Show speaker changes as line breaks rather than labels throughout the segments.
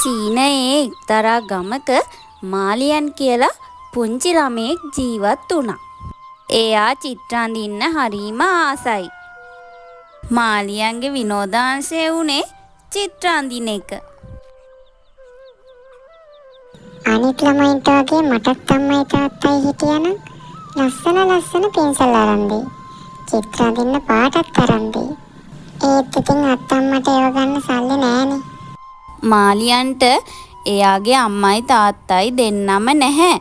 චීනයේ එක්තරා ගමක මාලියන් කියලා පුංචි ළමයෙක් ජීවත් වුණා. එයා චිත්‍ර අඳින්න හරිම ආසයි. මාලියන්ගේ විනෝදාංශය වුණේ චිත්‍ර අඳින එක.
අනිත් ළමයින්ට වගේ මටත් අම්මයි තාත්තයි හිටියනම් ලස්සන පෙන්සල් අරන් දෙයි. චිත්‍ර අඳින්න පාටත් අරන් දෙයි. ඒත් ඉතින් අත්තම්මට ඒව ගන්න සල්ලි නෑනේ.
මාලියන්ට එයාගේ අම්මයි තාත්තයි දෙන්නම නැහැ.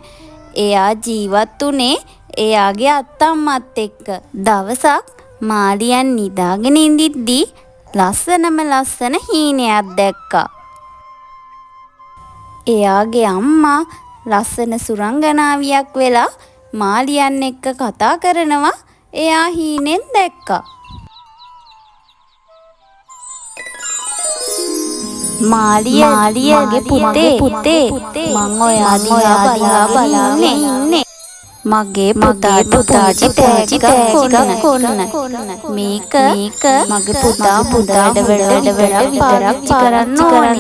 එයා ජීවත් වුණේ එයාගේ අත්තම්මත් එක්ක. දවසක් මාලියන් නිදාගෙන ඉඳිද්දී ලස්සන හීනයක් දැක්කා. එයාගේ අම්මා ලස්සන සුරංගනාවියක් වෙලා මාලියන් එක්ක කතා කරනවා එයා හීනෙන් දැක්කා. මාලිය මගේ පුතේ මං ඔයා දිහා බලාගෙන ඉන්නේ. මගේ පුතාට තෑග්ගක් කොන්න. මේක මගේ පුතා වැඩ විතරක් කරන්න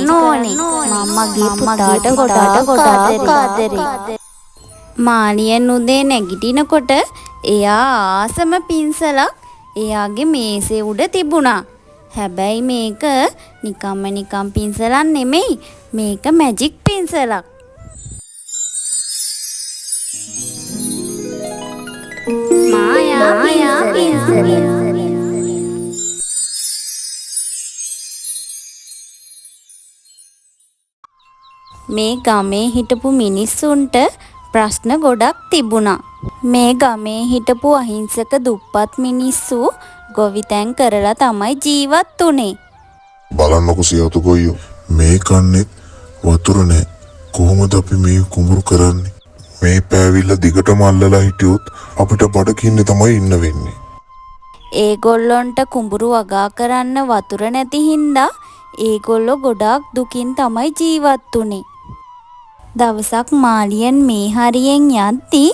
ඕනේ. මම මගේ පුතාට ගොඩාක් ආදරේ. මාලියන් උදේ නැගිටිනකොට එයා ආසම පින්සලක් එයාගේ මේසේ උඩ තිබුණා. හැබැයි මේක නිකම් පින්සලක් නෙමෙයි. මේක මැජික් පින්සලක්. මායා පින්සල. මේ ගමේ හිටපු මිනිස්සුන්ට ප්‍රශ්න ගොඩක් තිබුණා. මේ ගමේ හිටපු අහිංසක දුප්පත් මිනිස්සු ගොවිතැන් කරලා තමයි ජීවත් වුනේ.
බලන්නකො සියතු ගොයියෝ මේ කන්නේත් වතුර නැහැ. කොහොමද අපි මේ කුඹුරු කරන්නේ? මේ පෑවිල්ල දිගටම අල්ලලා හිටියොත් අපිට බඩගින්නේ තමයි ඉන්න වෙන්නේ.
ඒගොල්ලොන්ට කුඹුරු වගා කරන්න වතුර නැති හින්දා ඒගොල්ලෝ ගොඩාක් දුකින් තමයි ජීවත් වුනේ. දවසක් මාලියන් මේ හරියෙන් යද්දී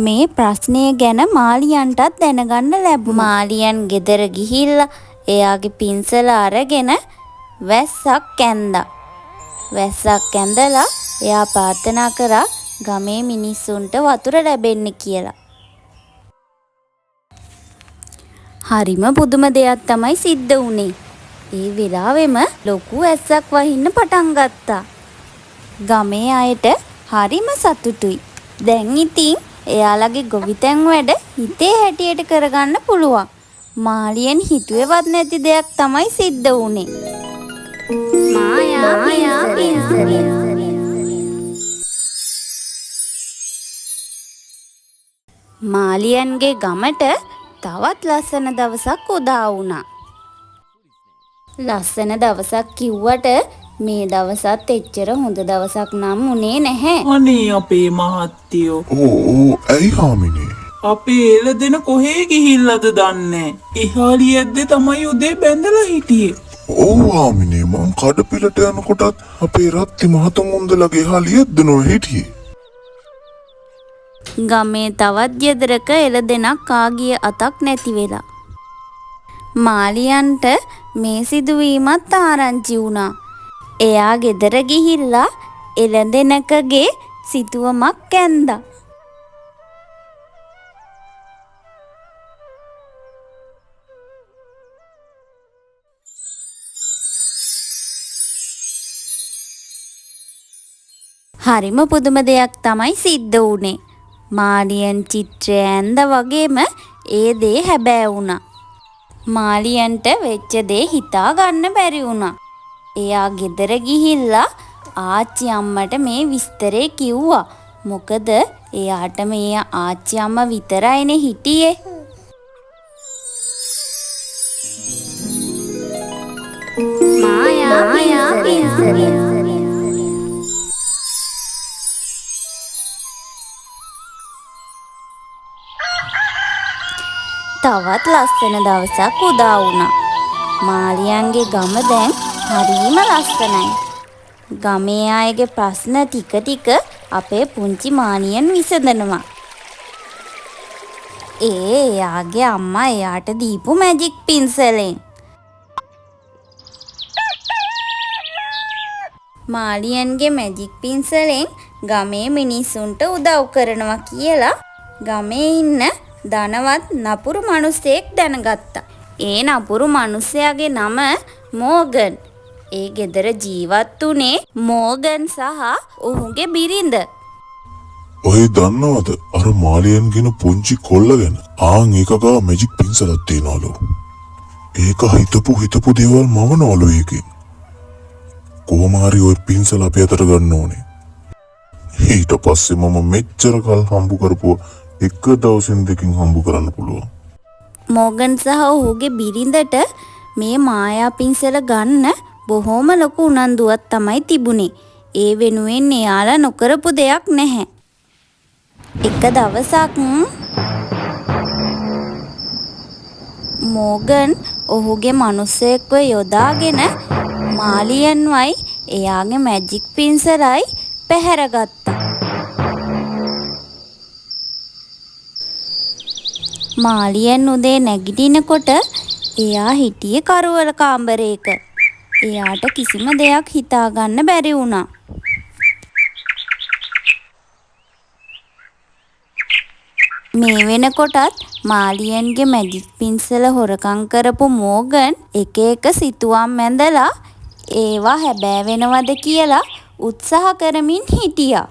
මේ ප්‍රශ්නය ගැන මාලියන්ටත් දැනගන්න ලැබුණා. මාලියන් ගෙදර ගිහිල්ලා එයාගේ පින්සල අරගෙන වැස්සක් ඇන්දා. වැස්සක් ඇඳලා එයා ප්‍රාර්ථනා කරා ගමේ මිනිස්සුන්ට වතුර ලැබෙන්න කියලා. හරිම පුදුම දෙයක් තමයි සිද්ධ වුනේ. ඒ වෙලාවෙම ලොකු වැස්සක් වහින්න පටන් ගත්තා. ගමේ අයට හරිම සතුටුයි. දැන් ඉතින් එයාලගේ ගොවිතැන් වැඩ හිතේ හැටියට කරගන්න පුළුවන්. මාලියන් හිතුවේවත් නැති දෙයක් තමයි සිද්ධ වුනේ. මායා පින්සල. මාලියන්ගේ ගමට තවත් ලස්සන දවසක් උදා වුණා. ලස්සන දවසක් කිව්වට මේ දවසත් එච්චර හොඳ දවසක් නම් උනේ නැහැ.
අනේ අපේ මහත්තයෝ.
ඕ ඇයි හාමිනේ?
අපේ එළදෙන කොහේ ගිහිල්ලාද දන්නේ. එහාලියද්දේ තමයි උදේ බැඳලා හිටියේ.
ඔව් හාමිනේ මං කඩපිලට යනකොටත් අපේ රත්ති මහතුමුන්දලගේ එහාලියද්ද නොවේ හිටියේ.
ගමේ තවත් ගෙදරක එළදෙනක් ආගිය අතක් නැති වෙලා. මාලියන්ට මේ සිදුවීමත් ආරංචි වුණා. එයා ගෙදර ගිහිල්ලා එළදෙනකගේ සිතුවමක් ඇන්දා. හරිම පුදුම දෙයක් තමයි සිද්ධ වුනේ. මාලියන් චිත්‍රය ඇඳ වගේම ඒ දේ හැබෑ වුණා. මාලියන්ට වෙච්ච දේ හිතා ගන්න බැරි වුණා. එයා ගෙදර ගිහිල්ලා ආච්චි අම්මට මේ විස්තරේ කිව්වා. මොකද එයාට මේ ආච්චි අම්මා විතරයිනේ හිටියේ. මායා පින්සල. තවත් ලස්සන දවසක් උදා වුණා. මාලියන්ගේ ගම දැන් හරිම ලස්සනයි. ගමේ අයගේ ප්‍රශ්න ටික අපේ පුංචි මානියන් විසඳනවා. එයාගේ අම්මා එයාට දීපු මැජික් පින්සලෙන්. මාලියන්ගේ මැජික් පින්සලෙන් ගමේ මිනිස්සුන්ට උදව් කරනවා කියලා ගමේ ඉන්න ධනවත් නපුරු මිනිසෙක් දැනගත්තා. ඒ නපුරු මිනිසයාගේ නම මෝගන්. ඒ ගෙදර ජීවත් වුණේ මෝගන් සහ ඔහුගේ බිරිඳ.
ඔය දන්නවද අර මාලියන්ගෙන පුංචි කොල්ල ගැන? ඒක ගා මැජික් පින්සලක් තියනවලු. ඒක හිතපු දේවල් මවනවලු ඒකෙන්. කොහොම හරි ඔය පින්සල අපි අතට ගන්න ඕනේ. ඊට පස්සේ මම මෙච්චර කල් හම්බු කරපුවා එක දවසින් දෙකකින් හම්බු කරන්න පුළුවන්.
මෝගන් සහ ඔහුගේ බිරිඳට මේ මායා පින්සල ගන්න බොහොම ලොකු උනන්දුවක් තමයි තිබුණේ. ඒ වෙනුවෙන් එයාලා නොකරපු දෙයක් නැහැ. එක දවසක් මෝගන් ඔහුගේ මිනිස්සෙක්ව යොදාගෙන මාලියන්වයි එයාගේ මැජික් පින්සලයි පැහැරගත්තා. මාලියන් උදේ නැගිටිනකොට එයා හිටියේ කරුවල කාමරයක. එයාට කිසිම දෙයක් හිතාගන්න බැරි වුණා. මේ වෙනකොටත් මාලියන්ගේ මැජික් පින්සල හොරකම් කරපු මෝගන් එක එක සිතුවම් ඇඳලා ඒවා හැබෑ වෙනවද කියලා උත්සාහ කරමින් හිටියා.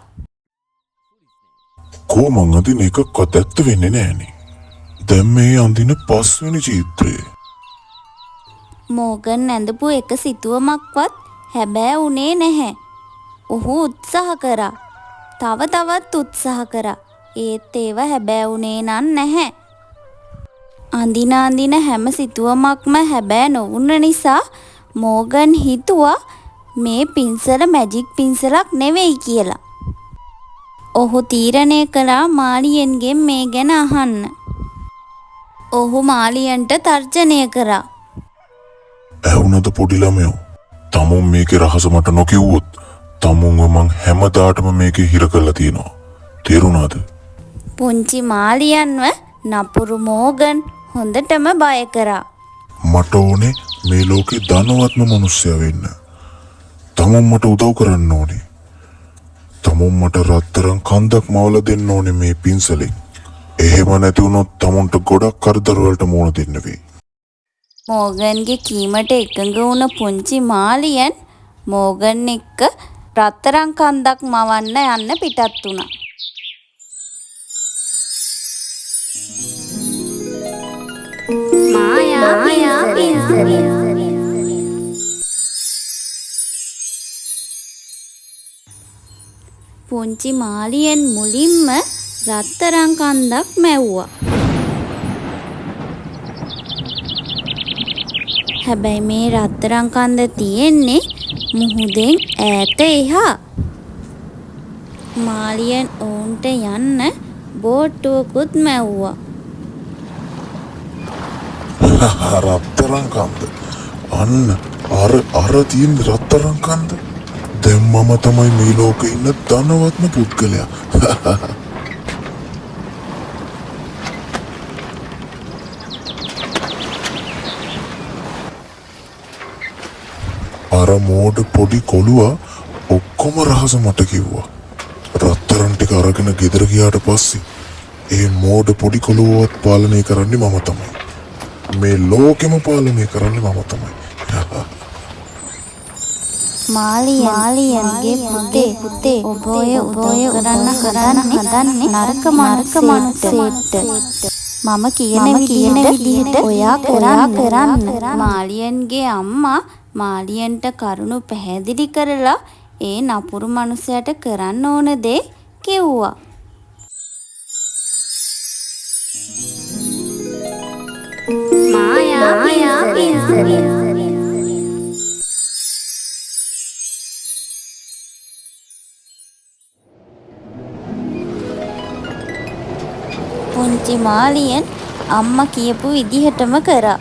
කොහොමද අදින එකක්වත් ඇත්ත වෙන්නේ නැහනේ. දැන් මේ අඳින පස්වෙනි චිත්‍රය.
මෝගන් ඇඳපු එක සිතුවමක්වත් හැබෑ උනේ නැහැ. ඔහු උත්සාහ කරා. තවත් උත්සාහ කරා. ඒත් ඒවා හැබෑ උනේ නැහැ. අඳින හැම සිතුවමක්ම හැබෑ නොවුන නිසා මෝගන් හිතුවා මේ පින්සල මැජික් පින්සලක් නෙවෙයි කියලා. ඔහු තීරණය කළා මාලියන්ගෙන් මේ ගැන අහන්න. ඔහු මාලියන්ට තර්ජනය කරා.
ඇහුණද පොඩි ළමයෝ? තමුන් මේකේ රහස මට නොකිව්වොත් තමුන්ව මං හැමදාටම මේකේ හිර කරලා තියනවා. තේරුණාද?
පුංචි මාලියන්ව නපුරු මෝගන් හොඳටම බය කරා.
මට ඕනේ මේ ලෝකේ ධනවත්ම මිනිස්සයා වෙන්න. තමුන් මට උදව් කරන්න ඕනේ. තමුන් මට රත්තරන් කන්දක් මවලා දෙන්න ඕනේ මේ පින්සලෙන්. එහෙම නැති වුණොත් තමුන්ට ගොඩක් කරදර වලට මුහුණ දෙන්න වෙයි.
මෝගන්ගේ කීමට එකඟ වුණ පුංචි මාලියන් මෝගන් එක්ක රත්තරන් කන්දක් මවන්න යන්න පිටත් වුණා. මායා පින්සල. පුංචි මාලියන් මුලින්ම රත්තරන් කන්දක් මැව්වා. හැබැයි මේ රත්තරන් කන්ද තියෙන්නේ මුහුදෙන් ඈත එහා. මාලියන් ඔවුන්ට යන්න බෝට්ටුවකුත් මැව්වා.
රත්තරන් කන්ද. අන්න අර තියෙන රත්තරන් කන්ද. දැන් මම තමයි මේ ලෝකේ ඉන්න ධනවත්ම පුද්ගලයා. අර මෝඩ පොඩි කොළුවා ඔක්කොම රහස මට කිව්වා. රත්තරන් ටික අරගෙන ගෙදර ගියාට පස්සේ ඒ මෝඩ පොඩි කොළුවවත් පාලනය කරන්නේ මම තමයි. මේ ලෝකෙම පාලනය කරන්නේ මම තමයි.
මාලියන්ගේ පුතේ ඔබ ඔය උදව් කරන්න හදන්නේ නරක මනුස්සයෙක්ට. මම කියන විදිහට ඔයා කරන්න. මාලියන්ගේ අම්මා මාලියන්ට කරුණු පැහැදිලි කරලා ඒ නපුරු මනුස්සයාට කරන්න ඕන දේ කිව්වා. මායා පින්සල. පුංචි මාලියන් අම්මා කියපු විදිහටම කරා.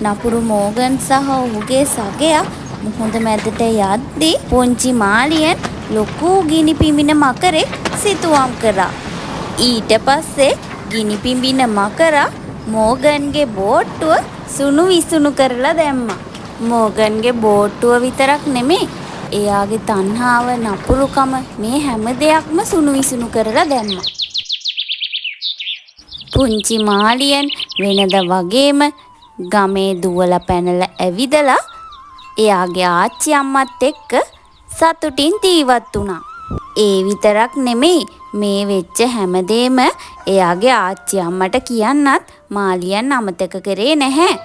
නපුරු මෝගන් සහ ඔහුගේ සගයා මුහුද මැදට යද්දී පුංචි මාලියන් ලොකු ගිනි පිඹින මකරෙක් සිතුවම් කරා. ඊට පස්සේ ගිනි පිඹින මකරා මෝගන්ගේ බෝට්ටුව සුණු විසුණු කරලා දැම්මා. මෝගන්ගේ බෝට්ටුව විතරක් නෙමෙයි, එයාගේ තණ්හාව නපුරුකම මේ හැම දෙයක්ම සුණු විසුණු කරලා දැම්මා. පුංචි මාලියන් වෙනද වගේම ගමේ දුවලා පැනලා ඇවිදලා එයාගේ ආච්චි අම්මත් එක්ක සතුටින් ජීවත් වුණා. ඒ විතරක් නෙමෙයි, මේ වෙච්ච හැමදේම එයාගේ ආච්චි අම්මට කියන්නත් මාලියන් අමතක කරේ නැහැ.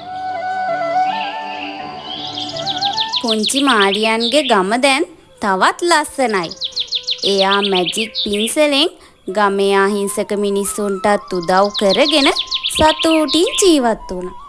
පුංචි මාලියන්ගේ ගම දැන් තවත් ලස්සනයි. එයා මැජික් පින්සලෙන් ගමේ අහිංසක මිනිස්සුන්ටත් උදව් කරගෙන සතුටින් ජීවත් වුණා.